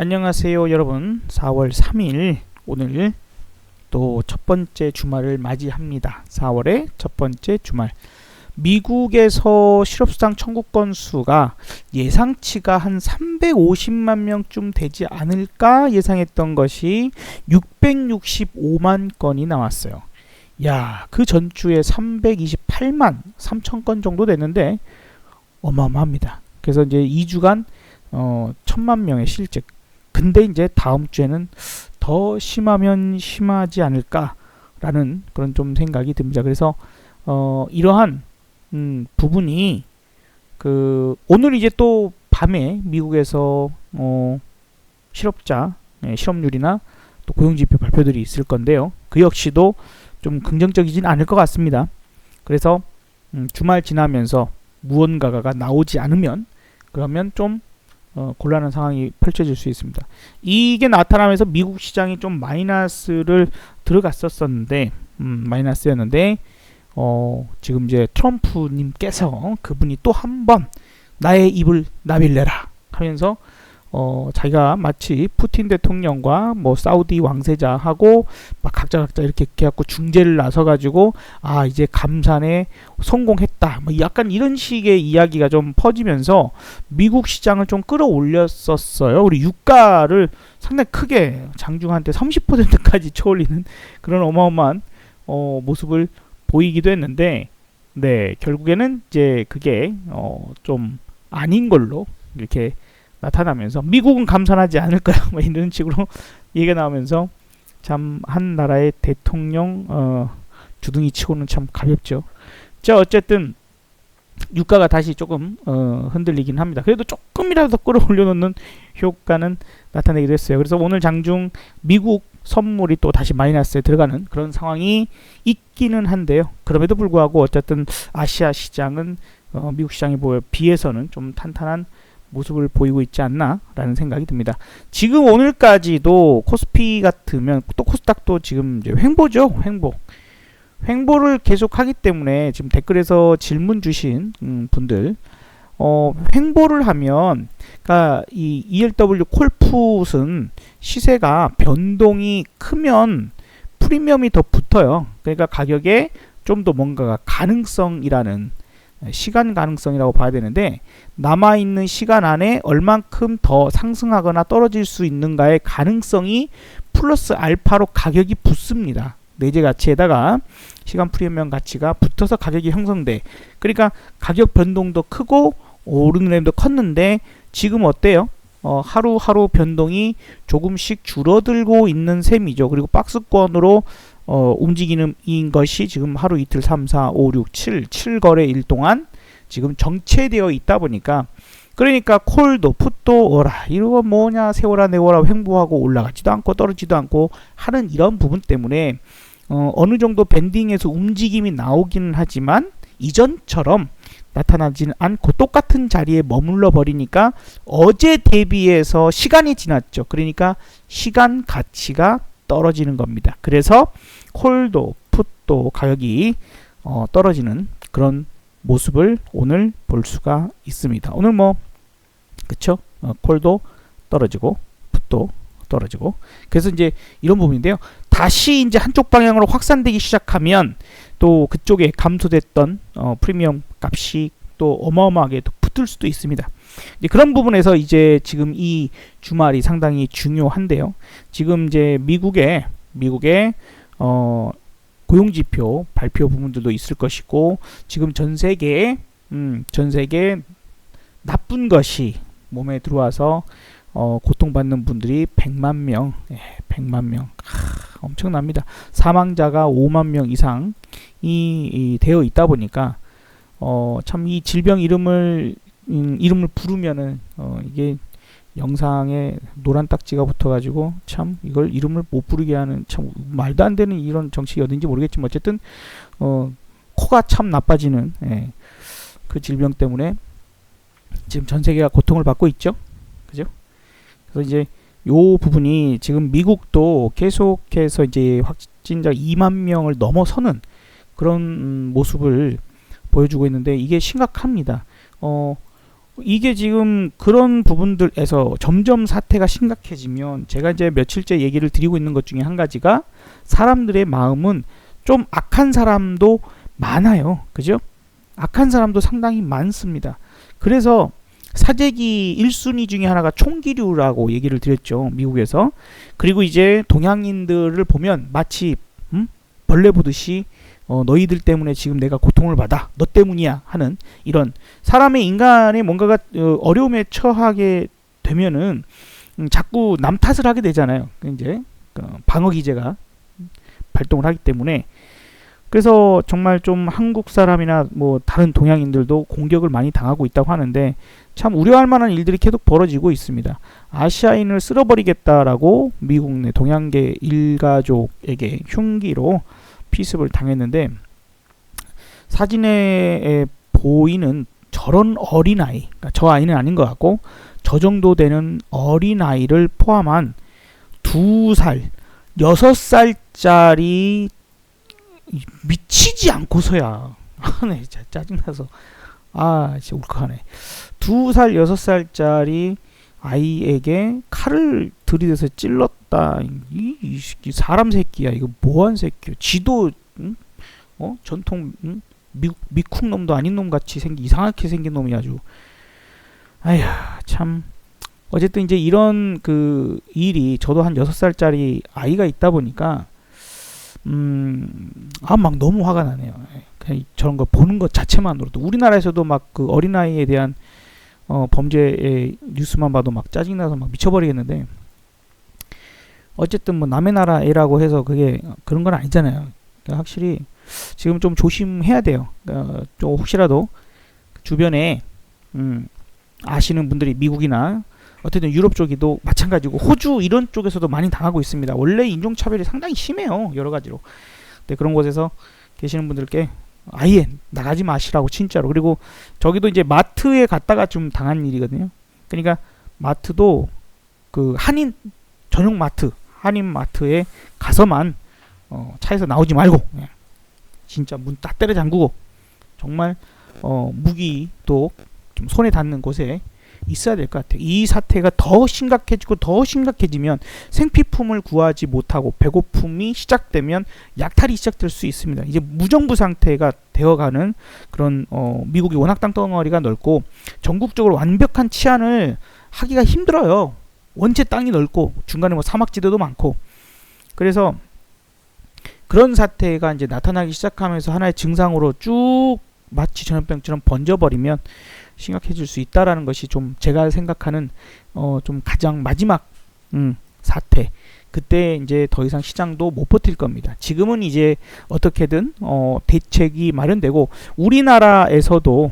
안녕하세요 여러분. 4월 3일 오늘 또 첫 번째 주말을 맞이합니다. 4월의 첫 번째 주말. 미국에서 실업수당 청구 건수가 예상치가 한 350만 명쯤 되지 않을까 예상했던 것이 665만 건이 나왔어요. 야, 그 전주에 328만 3천 건 정도 됐는데 어마어마합니다. 그래서 이제 2주간 1000만 명의 실직. 근데 이제 다음 주에는 더 심하면 심하지 않을까라는 그런 좀 생각이 듭니다. 그래서 이러한 부분이 오늘 이제 또 밤에 미국에서 실업자 실업률이나 또 고용지표 발표들이 있을 건데요. 그 역시도 좀 긍정적이진 않을 것 같습니다. 그래서 주말 지나면서 무언가가 나오지 않으면 그러면 좀 곤란한 상황이 펼쳐질 수 있습니다. 이게 나타나면서 미국 시장이 좀 마이너스를 들어갔었는데 마이너스였는데 지금 이제 트럼프님께서 그분이 또 한 번 나의 입을 나빌래라 하면서 자기가 마치 푸틴 대통령과 뭐 사우디 왕세자하고 막 각자 이렇게 해갖고 중재를 나서가지고 이제 감산에 성공했다 뭐 약간 이런 식의 이야기가 좀 퍼지면서 미국 시장을 좀 끌어올렸었어요. 우리 유가를 상당히 크게 장중 한때 30%까지 쳐올리는 그런 어마어마한 모습을 보이기도 했는데, 네, 결국에는 이제 그게 좀 아닌 걸로 이렇게 나타나면서 미국은 감산하지 않을 거야 뭐 이런 식으로 얘기가 나오면서 참 한 나라의 대통령 주둥이 치고는 참 가볍죠. 자, 어쨌든 유가가 다시 조금 흔들리긴 합니다. 그래도 조금이라도 끌어올려 놓는 효과는 나타내기도 했어요. 그래서 오늘 장중 미국 선물이 또 다시 마이너스에 들어가는 그런 상황이 있기는 한데요. 그럼에도 불구하고 어쨌든 아시아 시장은 미국 시장에 비해서는 좀 탄탄한 모습을 보이고 있지 않나라는 생각이 듭니다. 지금 오늘까지도 코스피 같으면 또 코스닥도 지금 이제 횡보죠. 횡보를 계속하기 때문에 지금 댓글에서 질문 주신 분들 횡보를 하면 그러니까 이 ELW 콜풋은 시세가 변동이 크면 프리미엄이 더 붙어요. 그러니까 가격에 좀 더 뭔가가 가능성이라는 시간 가능성이라고 봐야 되는데 남아있는 시간 안에 얼만큼 더 상승하거나 떨어질 수 있는가의 가능성이 플러스 알파로 가격이 붙습니다. 내재 가치에다가 시간 프리미엄 가치가 붙어서 가격이 형성돼. 그러니까 가격 변동도 크고 오르는 램도 컸는데 지금 어때요? 하루하루 변동이 조금씩 줄어들고 있는 셈이죠. 그리고 박스권으로 움직이는 것이 지금 하루 이틀 3, 4, 5, 6, 7거래일 동안 지금 정체되어 있다 보니까 그러니까 콜도 풋도 오라 이거 뭐냐 세워라 내워라 횡보하고 올라가지도 않고 떨어지도 않고 하는 이런 부분 때문에 어느 정도 밴딩에서 움직임이 나오기는 하지만 이전처럼 나타나지는 않고 똑같은 자리에 머물러 버리니까 어제 대비해서 시간이 지났죠. 그러니까 시간 가치가 떨어지는 겁니다. 그래서 콜도 풋도 가격이 떨어지는 그런 모습을 오늘 볼 수가 있습니다. 오늘 뭐 그쵸? 콜도 떨어지고 풋도 떨어지고 그래서 이제 이런 부분인데요. 다시 이제 한쪽 방향으로 확산되기 시작하면 또 그쪽에 감소됐던 프리미엄 값이 또 어마어마하게 또 붙을 수도 있습니다. 이제 그런 부분에서 이제 지금 이 주말이 상당히 중요한데요. 지금 이제 미국의 고용지표 발표 부분들도 있을 것이고 지금 전 세계 나쁜 것이 몸에 들어와서 고통받는 분들이 100만 명, 100만 명, 엄청납니다. 사망자가 5만 명 이상이 되어 있다 보니까 참 이 질병 이름을 부르면은 이게 영상에 노란 딱지가 붙어가지고 참 이걸 이름을 못 부르게 하는 참 말도 안 되는 이런 정책이 어딘지 모르겠지만 어쨌든 코가 참 나빠지는 그 질병 때문에 지금 전 세계가 고통을 받고 있죠. 그죠? 그래서 이제 요 부분이 지금 미국도 계속해서 이제 확진자 2만 명을 넘어서는 그런 모습을 보여주고 있는데 이게 심각합니다. 이게 지금 그런 부분들에서 점점 사태가 심각해지면 제가 이제 며칠째 얘기를 드리고 있는 것 중에 한 가지가 사람들의 마음은 좀 악한 사람도 많아요. 그죠? 악한 사람도 상당히 많습니다. 그래서 사재기 1순위 중에 하나가 총기류라고 얘기를 드렸죠. 미국에서. 그리고 이제 동양인들을 보면 마치 벌레 보듯이 너희들 때문에 지금 내가 고통을 받아. 너 때문이야. 하는 이런 사람의 인간의 뭔가가 어려움에 처하게 되면은 자꾸 남 탓을 하게 되잖아요. 이제 방어 기제가 발동을 하기 때문에 그래서 정말 좀 한국 사람이나 뭐 다른 동양인들도 공격을 많이 당하고 있다고 하는데 참 우려할 만한 일들이 계속 벌어지고 있습니다. 아시아인을 쓸어버리겠다라고 미국 내 동양계 일가족에게 흉기로 피습을 당했는데 사진에 보이는 저런 어린아이, 그러니까 저 아이는 아닌 것 같고 저 정도 되는 어린아이를 포함한 2살, 6살짜리 미치지 않고서야 네, 짜증나서 진짜 울컥하네. 2살, 6살짜리 아이에게 칼을 들이대서 찔렀다. 이 사람 새끼야. 이거 뭐한 새끼야. 지도 전통 미국 놈도 아닌 놈 같이 이상하게 생긴 놈이 아주. 아휴 참. 어쨌든 이제 이런 그 일이 저도 한 6살짜리 아이가 있다 보니까 막 너무 화가 나네요. 그냥 저런 거 보는 것 자체만으로도 우리나라에서도 막 그 어린아이에 대한 범죄의 뉴스만 봐도 막 짜증나서 막 미쳐버리겠는데 어쨌든 뭐 남의 나라 애라고 해서 그게 그런 건 아니잖아요. 그러니까 확실히 지금 좀 조심해야 돼요. 좀 혹시라도 주변에 아시는 분들이 미국이나 어쨌든 유럽 쪽이도 마찬가지고 호주 이런 쪽에서도 많이 당하고 있습니다. 원래 인종차별이 상당히 심해요. 여러 가지로. 근데 그런 곳에서 계시는 분들께 아예 나가지 마시라고 진짜로. 그리고 저기도 이제 마트에 갔다가 좀 당한 일이거든요. 그러니까 마트도 그 한인 전용 마트, 한인 마트에 가서만 차에서 나오지 말고 진짜 문 딱 때려 잠그고 정말 무기도 좀 손에 닿는 곳에 있어야 될 것 같아요. 이 사태가 더 심각해지고 더 심각해지면 생피품을 구하지 못하고 배고픔이 시작되면 약탈이 시작될 수 있습니다. 이제 무정부 상태가 되어가는 그런 미국이 워낙 땅덩어리가 넓고 전국적으로 완벽한 치안을 하기가 힘들어요. 원체 땅이 넓고 중간에 뭐 사막지대도 많고 그래서 그런 사태가 이제 나타나기 시작하면서 하나의 증상으로 쭉 마치 전염병처럼 번져버리면 심각해질 수 있다라는 것이 좀 제가 생각하는 좀 가장 마지막 사태. 그때 이제 더 이상 시장도 못 버틸 겁니다. 지금은 이제 어떻게든 대책이 마련되고 우리나라에서도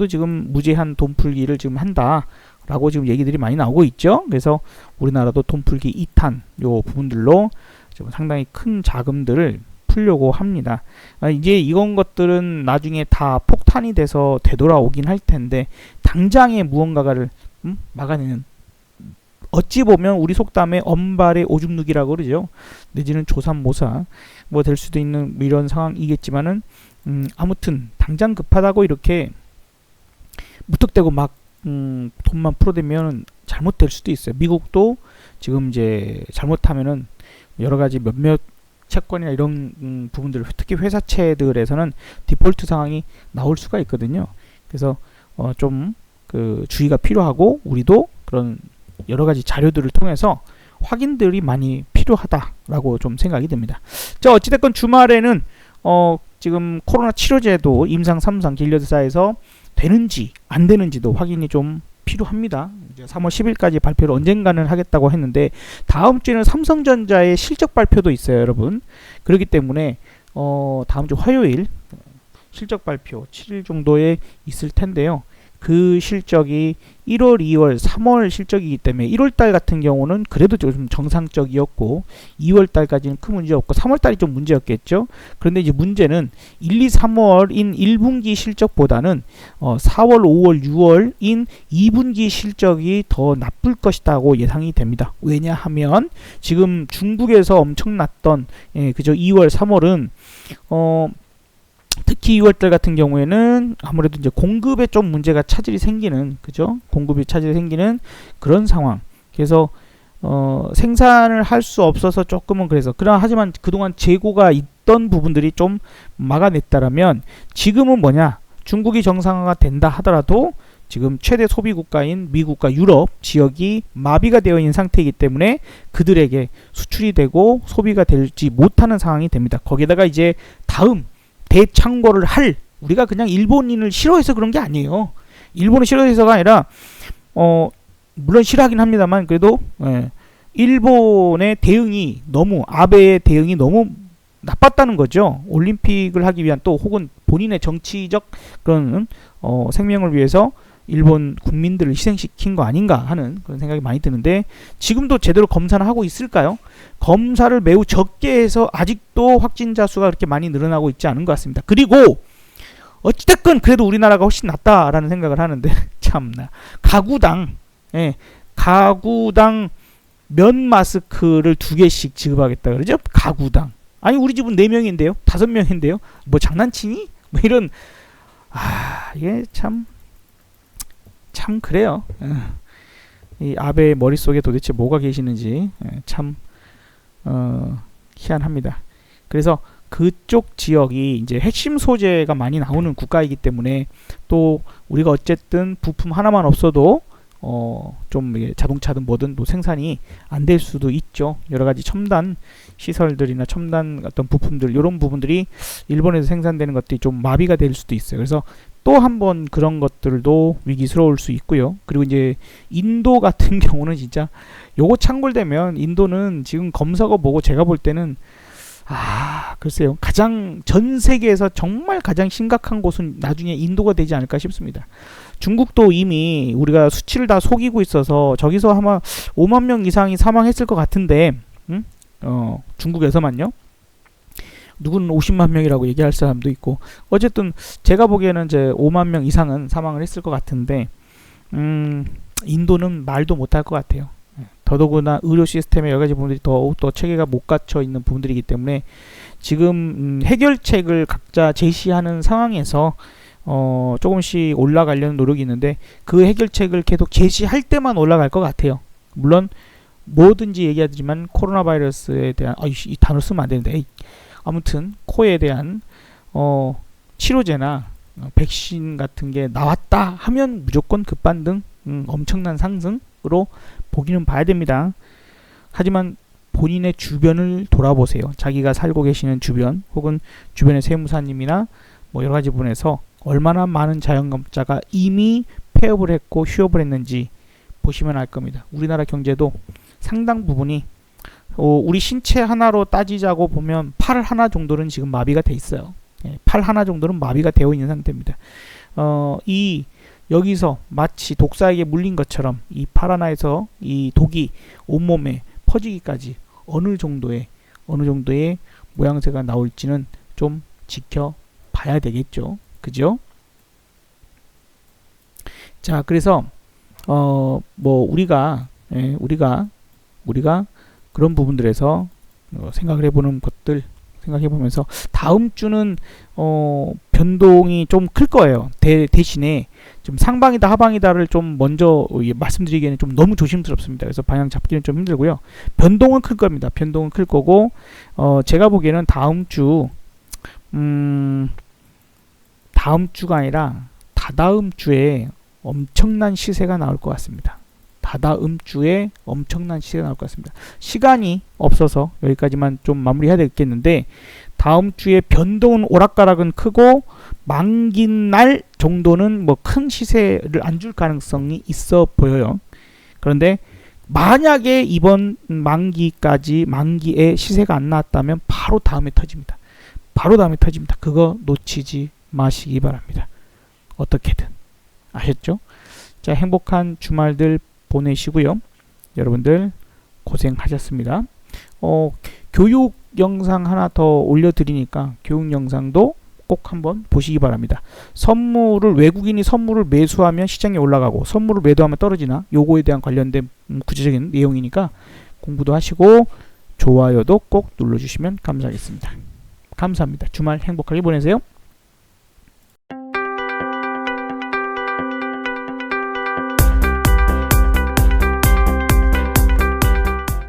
지금 무제한 돈풀기를 지금 한다라고 지금 얘기들이 많이 나오고 있죠. 그래서 우리나라도 돈풀기 2탄 요 부분들로 지금 상당히 큰 자금들을 풀려고 합니다. 이제 이런 것들은 나중에 다 폭탄이 돼서 되돌아오긴 할 텐데 당장에 무언가를 막아내는 어찌 보면 우리 속담에 엄발의 오줌 누기라고 그러죠. 내지는 조삼모사 뭐 될 수도 있는 이런 상황이겠지만은 아무튼 당장 급하다고 이렇게 무턱대고 막 돈만 풀어대면 잘못될 수도 있어요. 미국도 지금 이제 잘못하면은 여러 가지 몇몇 채권이나 이런 부분들 특히 회사채들에서는 디폴트 상황이 나올 수가 있거든요. 그래서 좀 그 주의가 필요하고 우리도 그런 여러 가지 자료들을 통해서 확인들이 많이 필요하다라고 좀 생각이 듭니다. 자 어찌됐건 주말에는 지금 코로나 치료제도 임상 3상 길려드사에서 되는지 안 되는지도 확인이 좀 필요합니다. 이제 3월 10일까지 발표를 언젠가는 하겠다고 했는데 다음 주에는 삼성전자의 실적 발표도 있어요, 여러분. 그렇기 때문에 다음 주 화요일 실적 발표 7일 정도에 있을 텐데요. 그 실적이 1월, 2월, 3월 실적이기 때문에 1월달 같은 경우는 그래도 좀 정상적이었고 2월달까지는 큰 문제 없고 3월달이 좀 문제였겠죠. 그런데 이제 문제는 1, 2, 3월인 1분기 실적보다는 4월, 5월, 6월인 2분기 실적이 더 나쁠 것이라고 예상이 됩니다. 왜냐하면 지금 중국에서 엄청났던 그저 2월, 3월은 특히 2월달 같은 경우에는 아무래도 이제 공급에 좀 문제가 차질이 생기는, 그죠? 공급이 차질이 생기는 그런 상황. 그래서 생산을 할 수 없어서 조금은 그래서 하지만 그동안 재고가 있던 부분들이 좀 막아냈다라면 지금은 뭐냐? 중국이 정상화가 된다 하더라도 지금 최대 소비 국가인 미국과 유럽 지역이 마비가 되어 있는 상태이기 때문에 그들에게 수출이 되고 소비가 되지 못하는 상황이 됩니다. 거기다가 이제 다음 대창고를 할, 우리가 그냥 일본인을 싫어해서 그런 게 아니에요. 일본을 싫어해서가 아니라 물론 싫어하긴 합니다만 그래도 일본의 대응이 너무, 아베의 대응이 너무 나빴다는 거죠. 올림픽을 하기 위한 또 혹은 본인의 정치적 그런 생명을 위해서 일본 국민들을 희생시킨 거 아닌가 하는 그런 생각이 많이 드는데, 지금도 제대로 검사를 하고 있을까요? 검사를 매우 적게 해서 아직도 확진자 수가 그렇게 많이 늘어나고 있지 않은 것 같습니다. 그리고 어찌됐건 그래도 우리나라가 훨씬 낫다라는 생각을 하는데 참나, 가구당 면 마스크를 2개씩 지급하겠다 그러죠. 가구당. 아니 우리 집은 4명인데요, 5명인데요, 뭐 장난치니? 뭐 이런, 이게 참 그래요. 이 아베의 머릿속에 도대체 뭐가 계시는지 참 희한합니다. 그래서 그쪽 지역이 이제 핵심 소재가 많이 나오는 국가이기 때문에 또 우리가 어쨌든 부품 하나만 없어도 좀 자동차든 뭐든 또 생산이 안 될 수도 있죠. 여러 가지 첨단 시설들이나 첨단 어떤 부품들, 이런 부분들이 일본에서 생산되는 것들이 좀 마비가 될 수도 있어요. 그래서 또 한 번 그런 것들도 위기스러울 수 있고요. 그리고 이제 인도 같은 경우는 진짜 요거 창궐되면 인도는 지금 검사가 보고 제가 볼 때는 글쎄요, 가장 전 세계에서 정말 가장 심각한 곳은 나중에 인도가 되지 않을까 싶습니다. 중국도 이미 우리가 수치를 다 속이고 있어서 저기서 아마 5만 명 이상이 사망했을 것 같은데, 중국에서만요. 누구는 50만 명이라고 얘기할 사람도 있고, 어쨌든 제가 보기에는 이제 5만 명 이상은 사망을 했을 것 같은데, 인도는 말도 못할 것 같아요. 더더구나 의료 시스템의 여러 가지 부분들이 더욱더 체계가 못 갖춰 있는 부분들이기 때문에 지금 해결책을 각자 제시하는 상황에서 조금씩 올라가려는 노력이 있는데, 그 해결책을 계속 제시할 때만 올라갈 것 같아요. 물론 뭐든지 얘기하지만 코로나 바이러스에 대한 이 단어 쓰면 안 되는데, 아무튼 코에 대한 치료제나 백신 같은 게 나왔다 하면 무조건 급반등, 엄청난 상승으로 보기는 봐야 됩니다. 하지만 본인의 주변을 돌아보세요. 자기가 살고 계시는 주변, 혹은 주변의 세무사님이나 뭐 여러 가지 부분에서 얼마나 많은 자영업자가 이미 폐업을 했고 휴업을 했는지 보시면 알 겁니다. 우리나라 경제도 상당 부분이 우리 신체 하나로 따지자고 보면 팔 하나 정도는 지금 마비가 돼 있어요. 팔 하나 정도는 마비가 되어 있는 상태입니다. 여기서 마치 독사에게 물린 것처럼 이 팔 하나에서 이 독이 온몸에 퍼지기까지 어느 정도의 모양새가 나올지는 좀 지켜봐야 되겠죠. 그죠? 자, 그래서 뭐 우리가 그런 부분들에서 생각을 해보는 것들 생각해보면서 다음 주는 변동이 좀 클 거예요. 대신에 좀 상방이다 하방이다를 좀 먼저 말씀드리기에는 좀 너무 조심스럽습니다. 그래서 방향 잡기는 좀 힘들고요. 변동은 클 겁니다. 변동은 클 거고, 제가 보기에는 다음 주가 아니라 다다음 주에 엄청난 시세가 나올 것 같습니다. 다다음 주에 엄청난 시세가 나올 것 같습니다. 시간이 없어서 여기까지만 좀 마무리해야 되겠는데, 다음 주에 변동은 오락가락은 크고 만기 날 정도는 뭐 큰 시세를 안 줄 가능성이 있어 보여요. 그런데 만약에 이번 만기에 시세가 안 나왔다면 바로 다음에 터집니다. 그거 놓치지 마시기 바랍니다. 어떻게든. 아셨죠? 자, 행복한 주말들 보내시고요. 여러분들 고생하셨습니다. 교육 영상 하나 더 올려드리니까 교육 영상도 꼭 한번 보시기 바랍니다. 외국인이 선물을 매수하면 시장에 올라가고 선물을 매도하면 떨어지나, 요거에 대한 관련된 구체적인 내용이니까 공부도 하시고 좋아요도 꼭 눌러주시면 감사하겠습니다. 감사합니다. 주말 행복하게 보내세요.